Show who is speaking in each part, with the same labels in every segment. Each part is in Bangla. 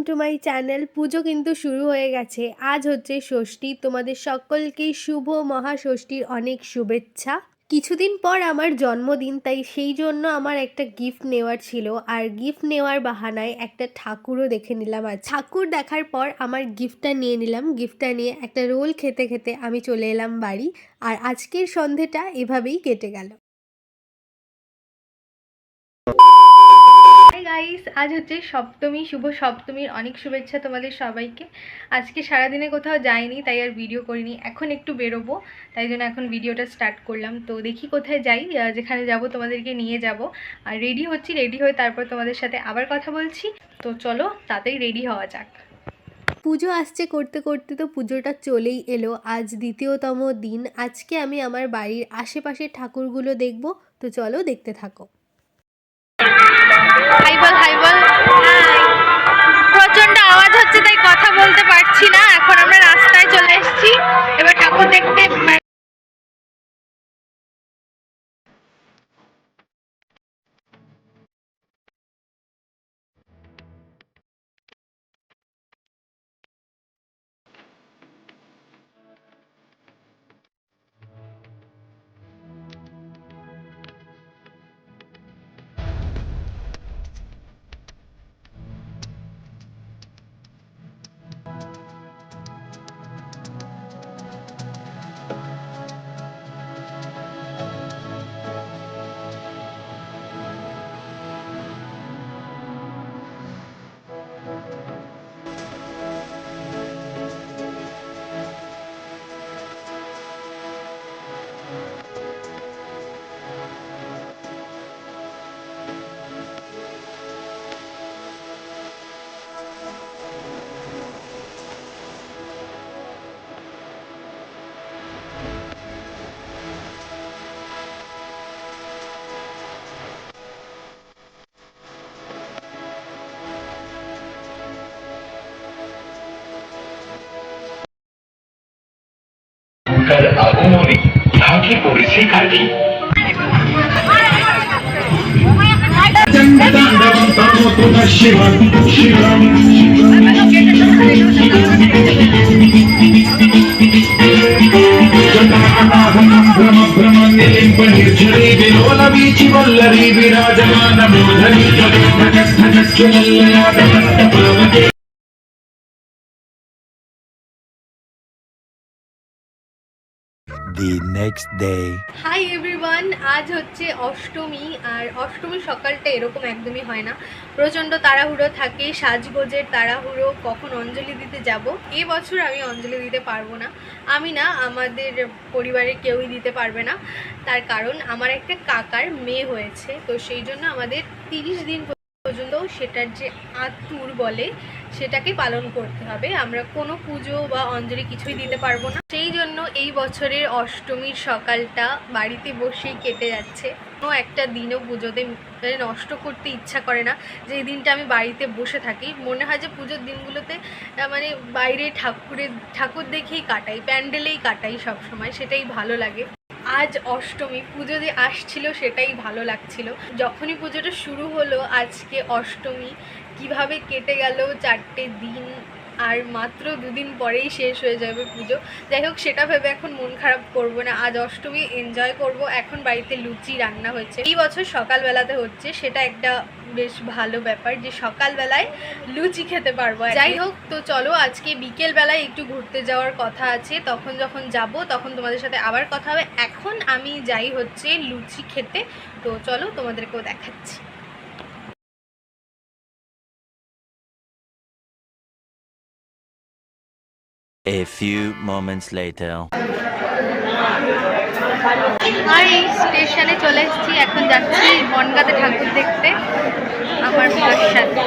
Speaker 1: To my channel. পুজো কিন্তু শুরু হয়ে গেছে। আজ হচ্ছে ষষ্ঠী। তোমাদের সকলকেই শুভ মহাষষ্ঠীর অনেক শুভেচ্ছা। কিছুদিন পর আমার জন্মদিন, তাই সেই জন্য আমার একটা গিফট নেওয়ার ছিল। আর গিফট নেওয়ার বাহানায় একটা ঠাকুরও দেখে নিলাম। আজ ঠাকুর দেখার পর আমার গিফটটা নিয়ে নিলাম। গিফটটা নিয়ে একটা রোল খেতে খেতে আমি চলে এলাম বাড়ি। আর আজকের সন্ধেটা এভাবেই কেটে গেল। হাই গাইস, আজ হচ্ছে সপ্তমী। শুভ সপ্তমীর অনেক শুভেচ্ছা তোমাদের সবাইকে। আজকে সারাদিনে কোথাও যাইনি, তাই আর ভিডিও করিনি। এখন একটু বেরোবো, তাই জন্য এখন ভিডিওটা স্টার্ট করলাম। তো দেখি কোথায় যাই, যেখানে যাব তোমাদেরকে নিয়ে যাব। আর রেডি হচ্ছি, রেডি হয়ে তারপর তোমাদের সাথে আবার কথা বলছি। তো চলো তাতেই রেডি হওয়া যাক। পুজো আসছে করতে করতে তো পুজোটা চলেই এলো। আজ দ্বিতীয়তম দিন। আজকে আমি আমার বাড়ির আশেপাশের ঠাকুরগুলো দেখব। তো চলো দেখতে থাকো। হাই বল, হাই বল। হাই। প্রচন্ড আওয়াজ হচ্ছে তাই কথা বলতে পারছি না। এখন আমরা রাস্তায় চলে এসেছি, এবার ঠাকুর দেখতে। আগমনে ঢাকি পড়েছে কাঠি। শিবম শিবম ভ্রমণে বিলোল বীচি বল্লরী বিরাজমান বোধনী জগৎ। The next day. Hi everyone, আজ হচ্ছে অষ্টমী। আর অষ্টমীর সকালটা এরকম একদমই হয় না, প্রচণ্ড তাড়াহুড়ো থাকে, সাজগোজের তাড়াহুড়ো। কখন অঞ্জলি দিতে যাব। এবছর আমি অঞ্জলি দিতে পারবো না। আমি না, আমাদের পরিবারে কেউই দিতে পারবে না। তার কারণ আমার একটা কাকার মেয়ে হয়েছে, তো সেই জন্য আমাদের 30 দিন পর্যন্ত সেটার যে আতুর বলে সেটাকে পালন করতে হবে। আমরা কোনো পুজো বা অঞ্জলি কিছুই দিতে পারবো না। সেই জন্য এই বছরের অষ্টমীর সকালটা বাড়িতে বসেই কেটে যাচ্ছে। কোনো একটা দিনও পুজোতে নষ্ট করতে ইচ্ছা করে না। যে দিনটা আমি বাড়িতে বসে থাকি, মনে হয় যে পুজোর দিনগুলোতে মানে বাইরে ঠাকুর দেখেই কাটাই, প্যান্ডেলেই কাটাই সব সময়, সেটাই ভালো লাগে। আজ অষ্টমী, পুজো যে আসছিল সেটাই ভালো লাগছিল। যখনই পুজোটা শুরু হলো, আজকে অষ্টমী, কিভাবে কেটে গেল 4টে দিন। আর মাত্র 2 দিন পরেই শেষ হয়ে যাবে পুজো। যাই হোক, সেটা ভেবে এখন মন খারাপ করবো না। আজ অষ্টমী এনজয় করব। এখন বাড়িতে লুচি রান্না হচ্ছে, এই বছর সকালবেলাতে হচ্ছে, সেটা একটা বেশ ভালো ব্যাপার যে সকালবেলায় লুচি খেতে পারবো। যাই হোক, তো চলো আজকে বিকেল বেলায় একটু ঘুরতে যাওয়ার কথা আছে। তখন যখন যাব তখন তোমাদের সাথে আবার কথা হবে। এখন আমি যাই হচ্ছে লুচি খেতে। তো চলো তোমাদেরকেও দেখাচ্ছি।
Speaker 2: A few moments later.
Speaker 1: আর এই স্টেশনে চলে এসেছি, এখন যাচ্ছি বনগাঁতে ঠাকুর দেখতে আমার মার সাথে।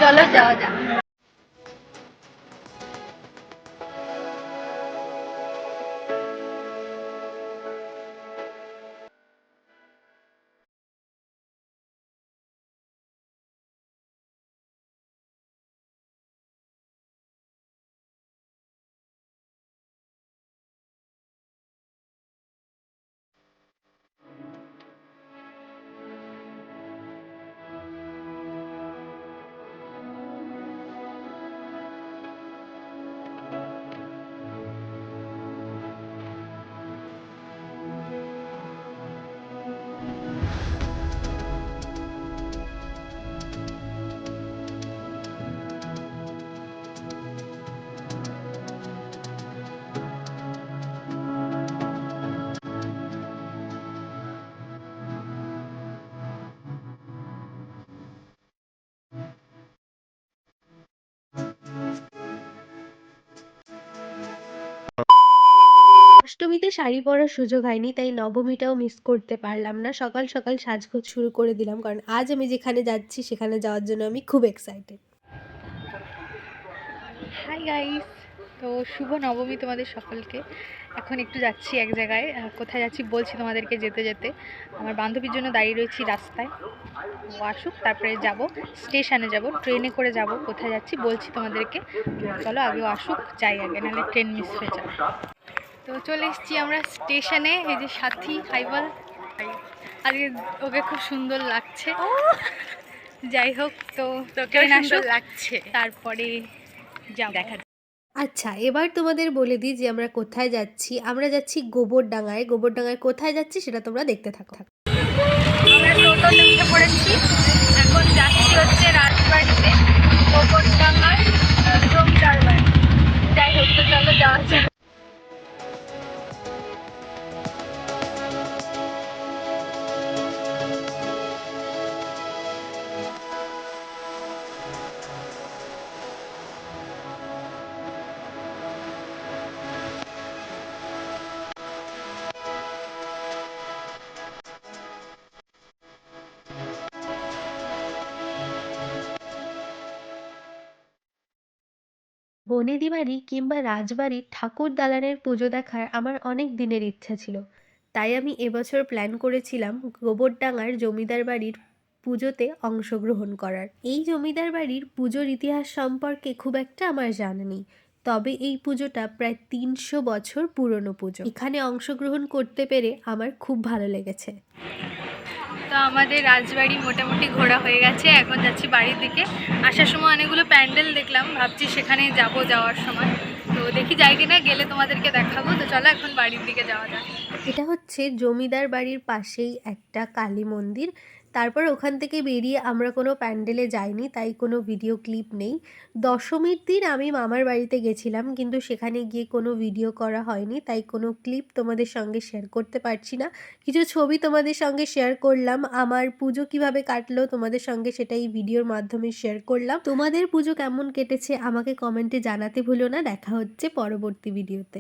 Speaker 1: চলো যাওয়া যাক। অষ্টমীতে শাড়ি পরার সুযোগ হয়নি, তাই নবমীটাও মিস করতে পারলাম না। সকাল সকাল সাজগোজ শুরু করে দিলাম, কারণ আজ আমি যেখানে যাচ্ছি সেখানে যাওয়ার জন্য আমি খুব এক্সাইটেড। হাই গাইস, তো শুভ নবমী তোমাদের সকলকে। এখন একটু যাচ্ছি এক জায়গায়, কোথায় যাচ্ছি বলছি তোমাদেরকে যেতে যেতে। আমার বান্ধবীর জন্য দাঁড়িয়ে রয়েছি রাস্তায়, ও আসুক তারপরে যাব স্টেশনে, যাব ট্রেনে করে যাব। কোথায় যাচ্ছি বলছি তোমাদেরকে, চলো আগেও আসুক, যাই আগে, নাহলে ট্রেন মিস হয়ে যাবে। তো চলে এসেছি আমরা স্টেশনে। এই যে সাথী, হাইবল, আজকে ওকে খুব সুন্দর লাগছে। যাই হোক, তো ট্রেন আসুক লাগছে, তারপরে যাও দেখা। আচ্ছা, এবার তোমাদের বলে দিই যে আমরা কোথায় যাচ্ছি। আমরা যাচ্ছি গোবরডাঙ্গায়। গোবরডাঙ্গায় কোথায় যাচ্ছি সেটা তোমরা দেখতে থাকো। আমরা টোটোতে উঠে পড়েছি, এখন যাচ্ছি হচ্ছে রাজবাড়িতে, গোবরডাঙ্গার জমিদার বাড়ি। যাই হোক, তো চলো যাওয়া যাক। বনেদি বাড়ি কিংবা রাজবাড়ির ঠাকুর দালানের পুজো দেখার আমার অনেক দিনের ইচ্ছা ছিল, তাই আমি এবছর প্ল্যান করেছিলাম গোবরডাঙ্গার জমিদার বাড়ির পুজোতে অংশগ্রহণ করার। এই জমিদার বাড়ির পুজোর ইতিহাস সম্পর্কে খুব একটা আমার জানা নেই, তবে এই পুজোটা প্রায় 300 বছর পুরনো পুজো। এখানে অংশগ্রহণ করতে পেরে আমার খুব ভালো লেগেছে। তো আমাদের রাজবাড়ি মোটামুটি ঘোরা হয়ে গেছে, এখন যাচ্ছি বাড়ির দিকে। আসার সময় অনেকগুলো প্যান্ডেল দেখলাম, ভাবছি সেখানে যাব যাওয়ার সময়। তো দেখি যাই কিনা, গেলে তোমাদেরকে দেখাবো। তো চলো এখন বাড়ির দিকে যাওয়া যাক। এটা হচ্ছে জমিদার বাড়ির পাশেই একটা কালী মন্দির। তারপর ওখান থেকে বেরিয়ে আমরা কোনো প্যান্ডেলে যাইনি, তাই কোনো ভিডিও ক্লিপ নেই। দশমীর দিন আমি মামার বাড়িতে গেছিলাম, কিন্তু সেখানে গিয়ে কোনো ভিডিও করা হয়নি, তাই কোনো ক্লিপ তোমাদের সঙ্গে শেয়ার করতে পারছি না। কিছু ছবি তোমাদের সঙ্গে শেয়ার করলাম, আমার পুজো কিভাবে কাটলো তোমাদের সঙ্গে সেটাই ভিডিওর মাধ্যমে শেয়ার করলাম। তোমাদের পুজো কেমন কেটেছে আমাকে কমেন্টে জানাতে ভুলো না। দেখা হচ্ছে পরবর্তী ভিডিওতে।